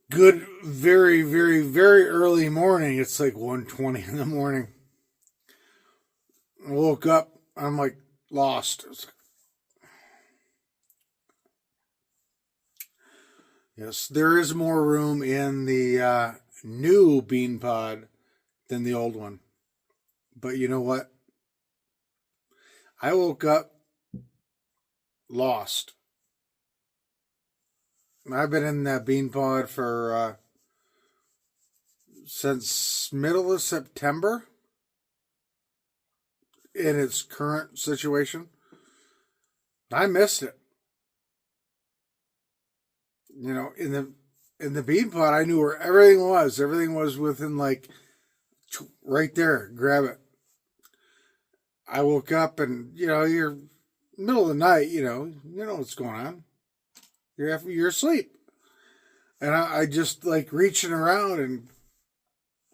Good, very, very, very early morning. It's like 1:20 in the morning. I woke up. I'm like lost. Yes, there is more room in the new bean pod than the old one. But you know what? I woke up lost. I've been in that bean pod for since middle of September in its current situation. I missed it. You know, in the bean pod, I knew where everything was. Everything was within like right there. Grab it. I woke up and you're middle of the night. You know what's going on. You're asleep, and I just like reaching around and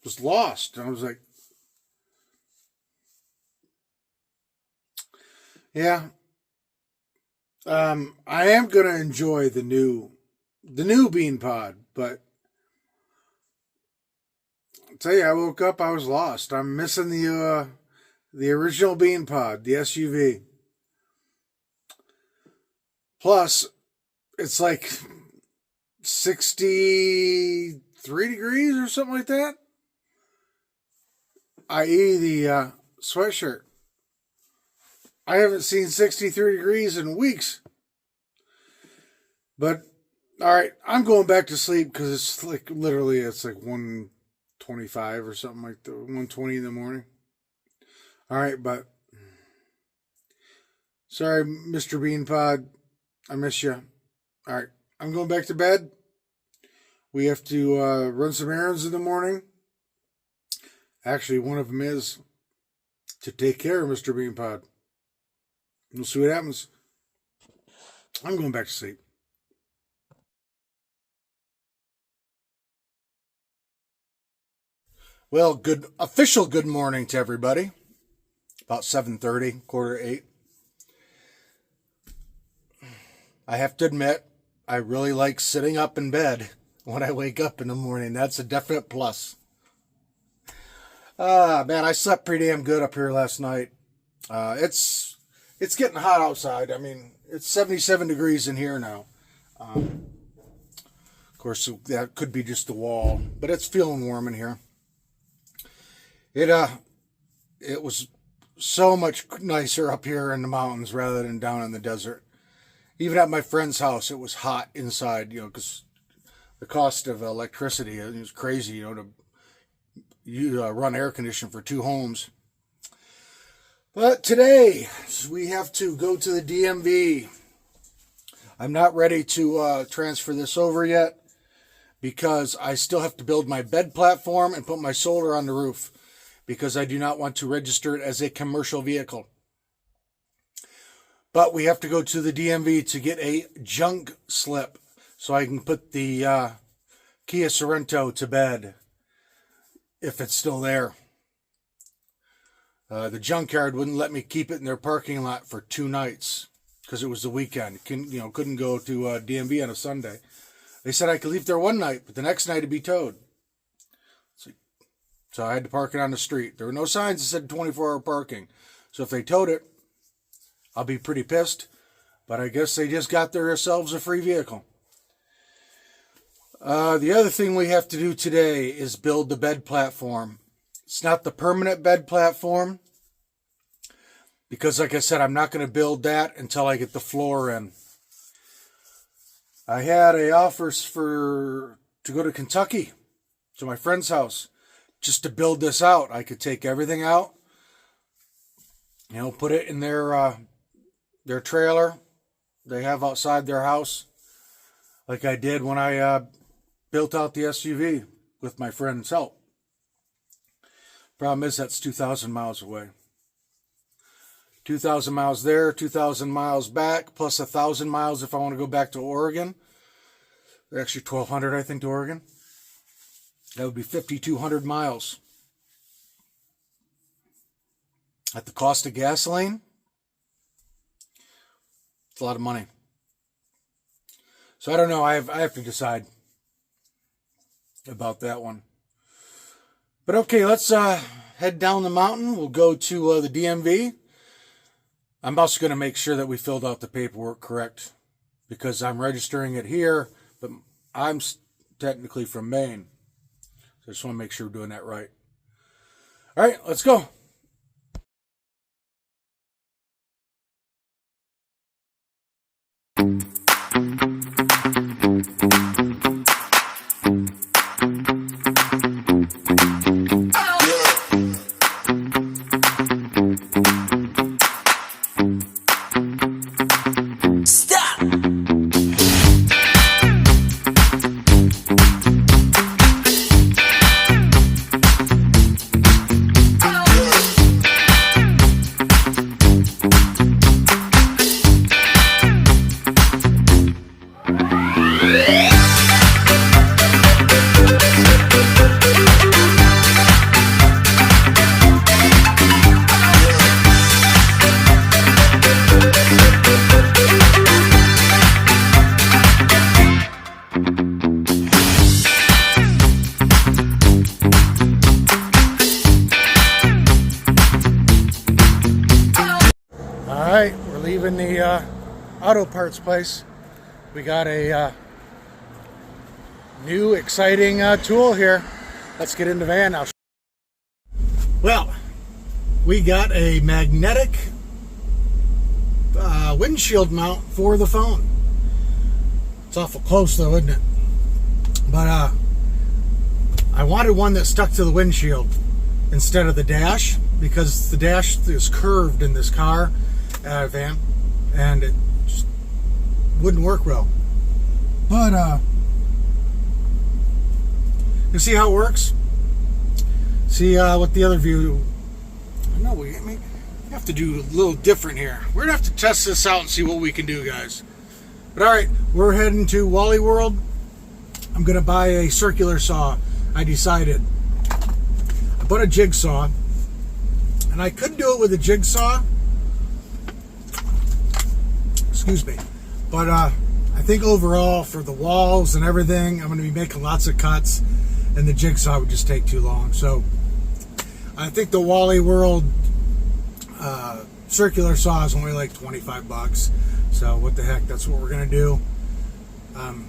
was lost. And I was like, yeah, I am gonna enjoy the new bean pod, but I'll tell you, I woke up, I was lost. I'm missing the original bean pod, the SUV. Plus, it's like 63 degrees or something like that, i.e. the sweatshirt. I haven't seen 63 degrees in weeks. But, all right, I'm going back to sleep because it's like literally it's like 1:25 or something like that, 1:20 in the morning. All right, but sorry, Mr. Beanpod, I miss you. All right, I'm going back to bed. We have to run some errands in the morning. Actually, one of them is to take care of Mr. Beanpod. We'll see what happens. I'm going back to sleep. Well, good morning to everybody. About 7:30, quarter to 8. I have to admit, I really like sitting up in bed when I wake up in the morning. That's a definite plus. Man, I slept pretty damn good up here last night. It's getting hot outside. I mean, it's 77 degrees in here now. Of course, that could be just the wall, but it's feeling warm in here. It was so much nicer up here in the mountains rather than down in the desert. Even at my friend's house, it was hot inside, because the cost of electricity is crazy, to run air conditioning for two homes. But today, we have to go to the DMV. I'm not ready to transfer this over yet because I still have to build my bed platform and put my solar on the roof because I do not want to register it as a commercial vehicle. But we have to go to the DMV to get a junk slip so I can put the Kia Sorento to bed if it's still there. The junkyard wouldn't let me keep it in their parking lot for 2 nights because it was the weekend. Couldn't go to DMV on a Sunday. They said I could leave there one night, but the next night it'd be towed. So I had to park it on the street. There were no signs that said 24-hour parking. So if they towed it, I'll be pretty pissed. But I guess they just got themselves a free vehicle. The other thing we have to do today is build the bed platform. It's not the permanent bed platform because, like I said, I'm not going to build that until I get the floor in. I had a offers to go to Kentucky to my friend's house just to build this out. I could take everything out, put it in their trailer they have outside their house, like I did when I built out the SUV with my friend's help. Problem is that's 2,000 miles away. 2,000 miles there, 2,000 miles back, plus 1,000 miles if I want to go back to Oregon. Actually, 1,200, I think, to Oregon. That would be 5,200 miles. At the cost of gasoline, it's a lot of money. So I don't know. I have to decide. about that one. But okay, let's head down the mountain. We'll go to the DMV. I'm also going to make sure that we filled out the paperwork correct, because I'm registering it here, but I'm technically from Maine. So I just want to make sure we're doing that right. All right, let's go. Alright, we're leaving the auto parts place. We got a new exciting tool here. Let's get in the van now. Well, we got a magnetic windshield mount for the phone. It's awful close though, isn't it? But I wanted one that stuck to the windshield instead of the dash, because the dash is curved in this car van, and it just wouldn't work well. But you see how it works? See what the other view. No, we have to do a little different here. We're gonna have to test this out and see what we can do, guys. But all right, we're heading to Wally World. I'm gonna buy a circular saw. I decided. I bought a jigsaw, and I could do it with a jigsaw. Excuse me. But I think overall, for the walls and everything, I'm going to be making lots of cuts, and the jigsaw would just take too long. So I think the Wally World circular saw is only like 25 bucks. So what the heck, that's what we're going to do. And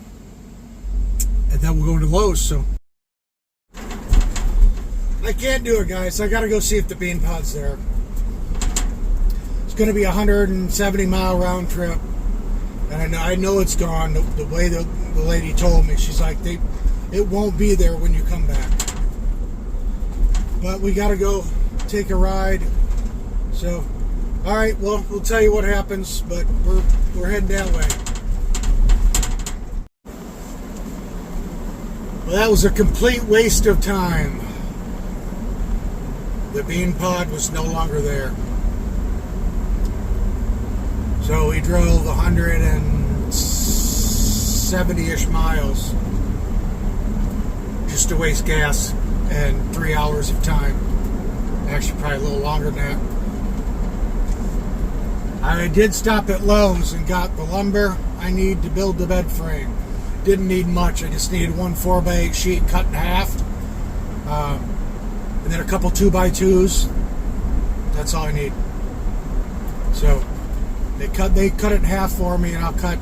then we'll go to Lowe's. So I can't do it, guys. I got to go see if the beanpod's there. It's going to be a 170-mile round trip, and I know it's gone. The way the lady told me, she's like, it won't be there when you come back. But we got to go take a ride. So, all right, well, we'll tell you what happens, but we're heading that way. Well, that was a complete waste of time. The beanpod was no longer there. So we drove 170-ish miles just to waste gas and 3 hours of time. Actually, probably a little longer than that. I did stop at Lowe's and got the lumber I need to build the bed frame. Didn't need much. I just needed one 4x8 sheet cut in half, and then a couple 2x2s. That's all I need. So they cut it in half for me, and I'll cut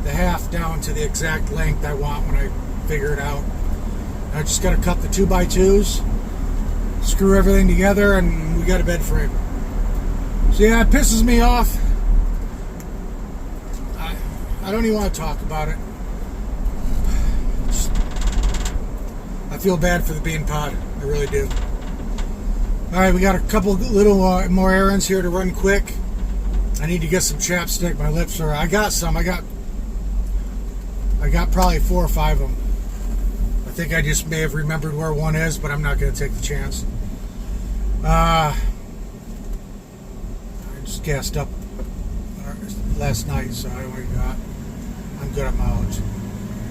the half down to the exact length I want when I figure it out. And I just got to cut the 2x2s, screw everything together, and we got a bed frame. So yeah, it pisses me off. I don't even want to talk about it. I feel bad for the beanpod. I really do. Alright, we got a couple little more errands here to run quick. I need to get some chapstick. My lips are... I got some. I got probably 4 or 5 of them. I think I just may have remembered where one is, but I'm not going to take the chance. I just gassed up last night, so I'm good on mileage.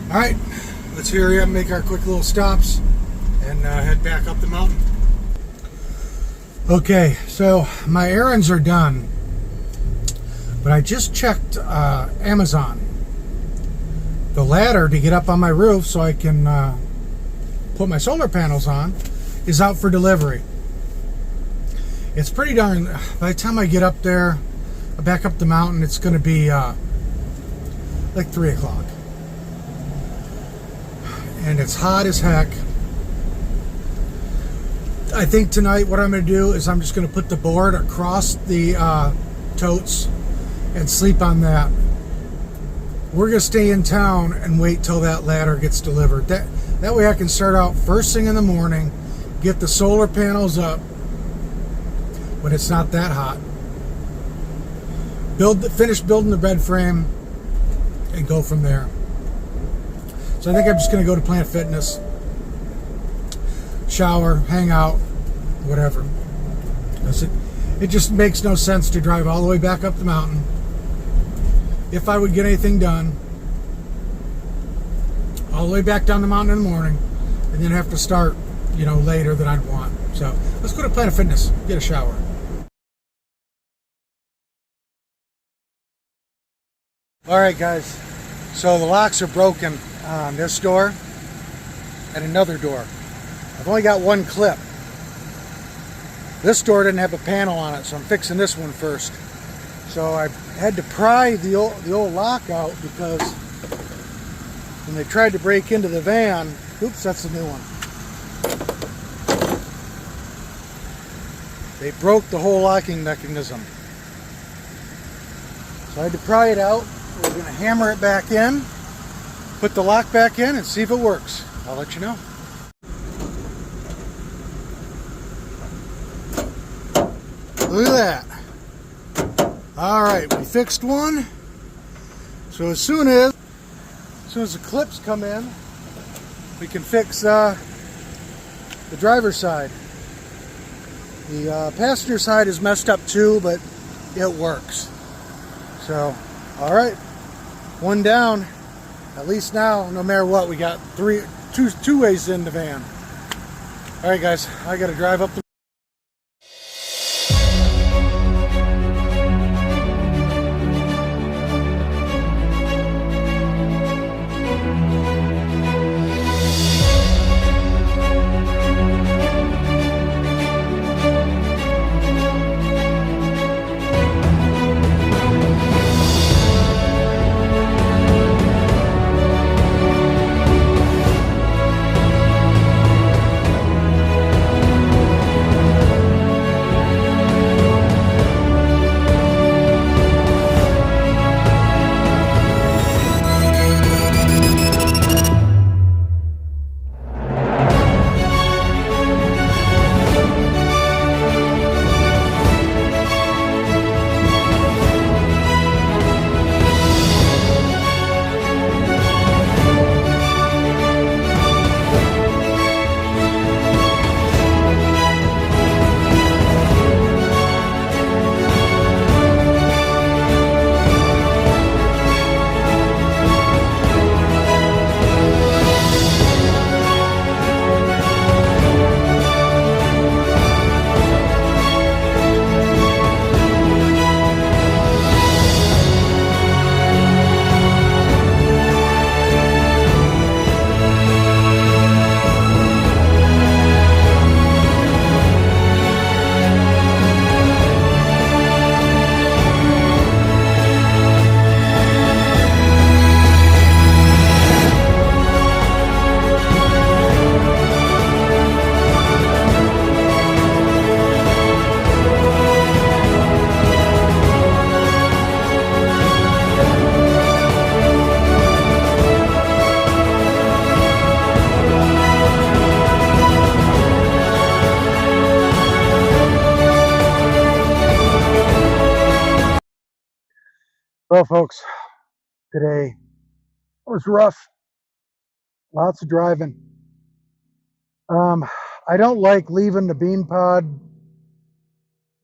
Alright, let's hurry up and make our quick little stops and head back up the mountain. Okay, so my errands are done, but I just checked Amazon. The ladder to get up on my roof so I can put my solar panels on is out for delivery. It's pretty darn, by the time I get up there, back up the mountain, it's going to be like 3 o'clock. And it's hot as heck. I think tonight what I'm going to do is I'm just going to put the board across the totes and sleep on that. We're going to stay in town and wait till that ladder gets delivered. That way I can start out first thing in the morning, get the solar panels up when it's not that hot, finish building the bed frame, and go from there. So I think I'm just going to go to Planet Fitness, shower, hang out, whatever. It just makes no sense to drive all the way back up the mountain if I would get anything done, all the way back down the mountain in the morning, and then have to start, later than I'd want. So let's go to Planet Fitness, get a shower. All right, guys. So the locks are broken on this door and another door. I've only got one clip. This door didn't have a panel on it, so I'm fixing this one first. So I had to pry the old lock out because when they tried to break into the van, oops, that's the new one. They broke the whole locking mechanism. So I had to pry it out. We're going to hammer it back in, put the lock back in, and see if it works. I'll let you know. Look at that. All right, we fixed one. So as soon as the clips come in, we can fix the driver's side. The passenger side is messed up too, but it works. So, all right, one down. At least now, no matter what, we got two ways in the van. All right, guys, I got to drive up the Well, folks, today was rough. Lots of driving. I don't like leaving the beanpod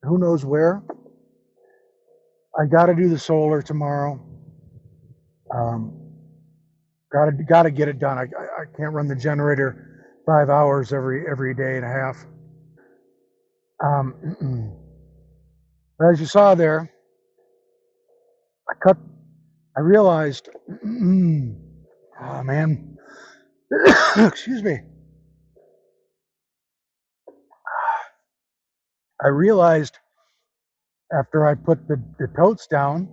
who knows where. I got to do the solar tomorrow. Got to get it done. I can't run the generator 5 hours every day and a half. But as you saw there, I realized, oh man, excuse me. I realized after I put the totes down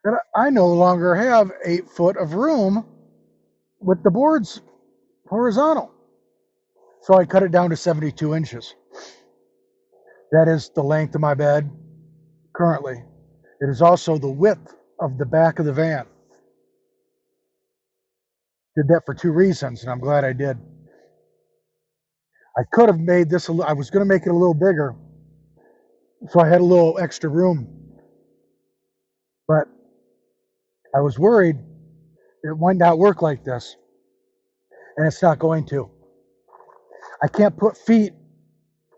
that I no longer have 8 foot of room with the boards horizontal. So I cut it down to 72 inches. That is the length of my bed currently. It is also the width of the back of the van. Did that for 2 reasons, and I'm glad I did. I could have made this, I was going to make it a little bigger, so I had a little extra room. But I was worried it might not work like this, and it's not going to. I can't put feet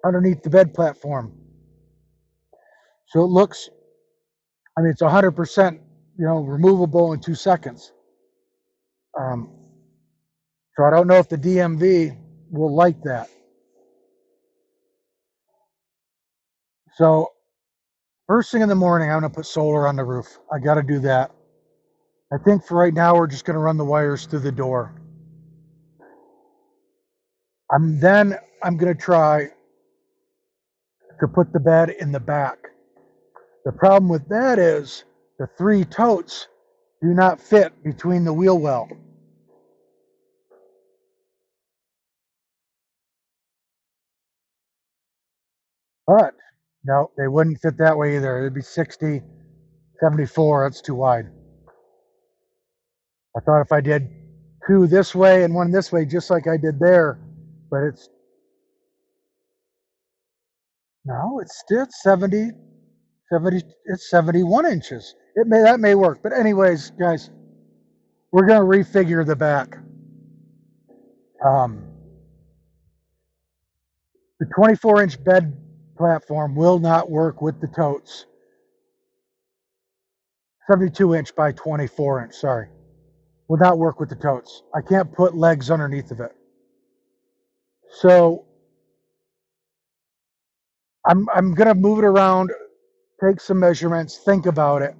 underneath the bed platform. So it looks, I mean, it's 100%, removable in 2 seconds. So I don't know if the DMV will like that. So first thing in the morning, I'm going to put solar on the roof. I got to do that. I think for right now, we're just going to run the wires through the door. I'm going to try to put the bed in the back. The problem with that is the 3 totes do not fit between the wheel well. But no, they wouldn't fit that way either. It'd be 60, 74. That's too wide. I thought if I did 2 this way and 1 this way, just like I did there, but it's 70, it's 71 inches. That may work. But anyways, guys, we're going to refigure the back. The 24-inch bed platform will not work with the totes. 72-inch by 24-inch, sorry. Will not work with the totes. I can't put legs underneath of it. So I'm going to move it around, take some measurements, think about it.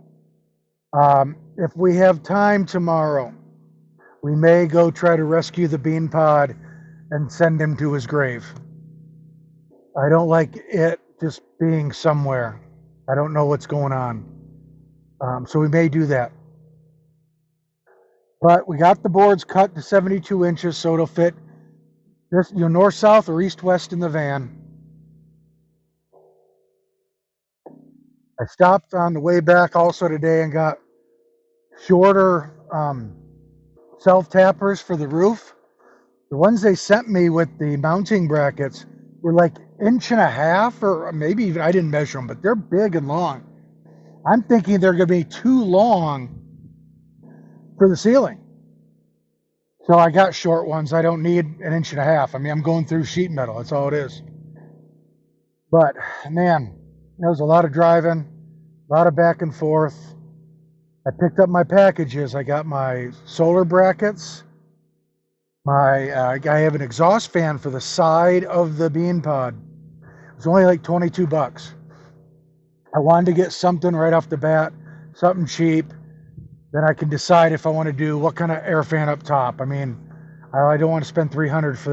If we have time tomorrow, we may go try to rescue the beanpod and send him to his grave. I don't like it just being somewhere. I don't know what's going on. So we may do that. But we got the boards cut to 72 inches, so it'll fit this, north, south, or east, west in the van. I stopped on the way back also today and got shorter self-tappers for the roof. The ones they sent me with the mounting brackets were like 1.5 inches, or maybe even, I didn't measure them, but they're big and long. I'm thinking they're going to be too long for the ceiling. So I got short ones. I don't need 1.5 inches. I mean, I'm going through sheet metal. That's all it is. But man, there was a lot of driving, a lot of back and forth. I picked up my packages. I got my solar brackets. I have an exhaust fan for the side of the beanpod. It was only like $22. I wanted to get something right off the bat, something cheap. Then I can decide if I want to do what kind of air fan up top. I mean, I don't want to spend $300 for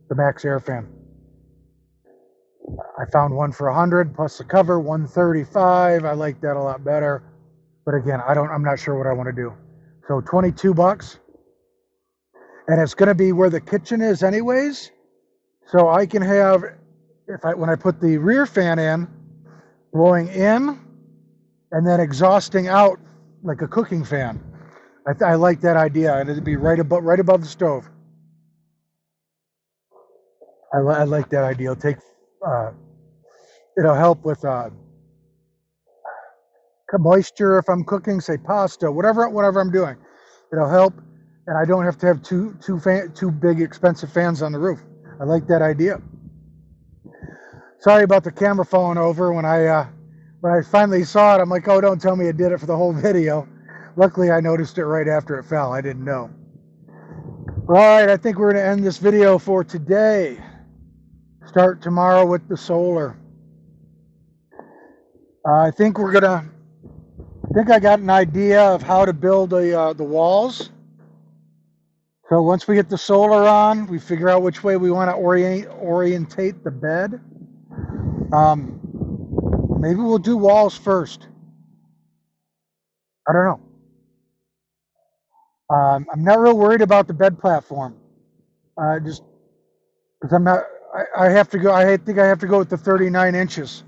the max air fan. I found one for $100 plus the cover, $135. I like that a lot better. But again, I'm not sure what I want to do. So $22, and it's going to be where the kitchen is anyways. So I can have, when I put the rear fan in, blowing in and then exhausting out like a cooking fan. I like that idea, and it'd be right above the stove. I like that idea. It'll help with moisture if I'm cooking, say pasta, whatever I'm doing. It'll help, and I don't have to have two big expensive fans on the roof. I like that idea. Sorry about the camera falling over. When I finally saw it, I'm like, oh, don't tell me it did it for the whole video. Luckily, I noticed it right after it fell. I didn't know. All right, I think we're going to end this video for today. Start tomorrow with the solar. I think I got an idea of how to build the walls. So once we get the solar on, we figure out which way we want to orientate the bed. Maybe we'll do walls first. I don't know. I'm not real worried about the bed platform. Just because I'm not, I have to go. I think I have to go with the 39 inches.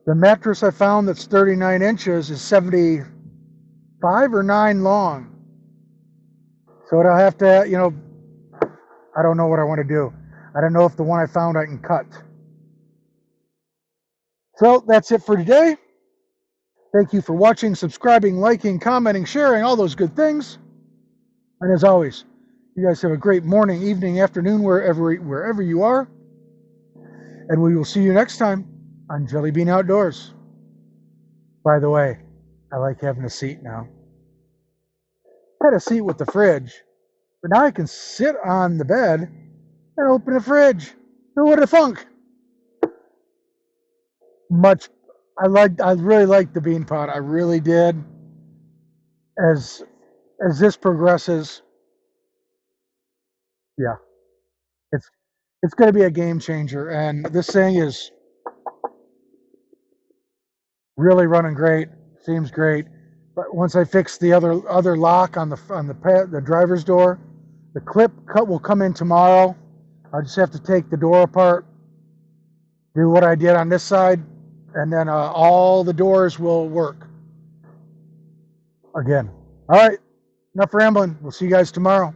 The mattress I found that's 39 inches is 75 or 9 long. So it'll have to, I don't know what I want to do. I don't know if the one I found I can cut. So that's it for today. Thank you for watching, subscribing, liking, commenting, sharing, all those good things. And as always, you guys have a great morning, evening, afternoon, wherever you are. And we will see you next time on Jelly Bean Outdoors. By the way, I like having a seat now. I had a seat with the fridge, but now I can sit on the bed and open the fridge. Who would have thunk? I really liked the beanpod. I really did. As this progresses, yeah, it's going to be a game changer. And this thing is really running great. Seems great. But once I fix the other lock on the driver's door, the clip cut will come in tomorrow. I'll just have to take the door apart, do what I did on this side, and then all the doors will work again. All right, enough rambling. We'll see you guys tomorrow.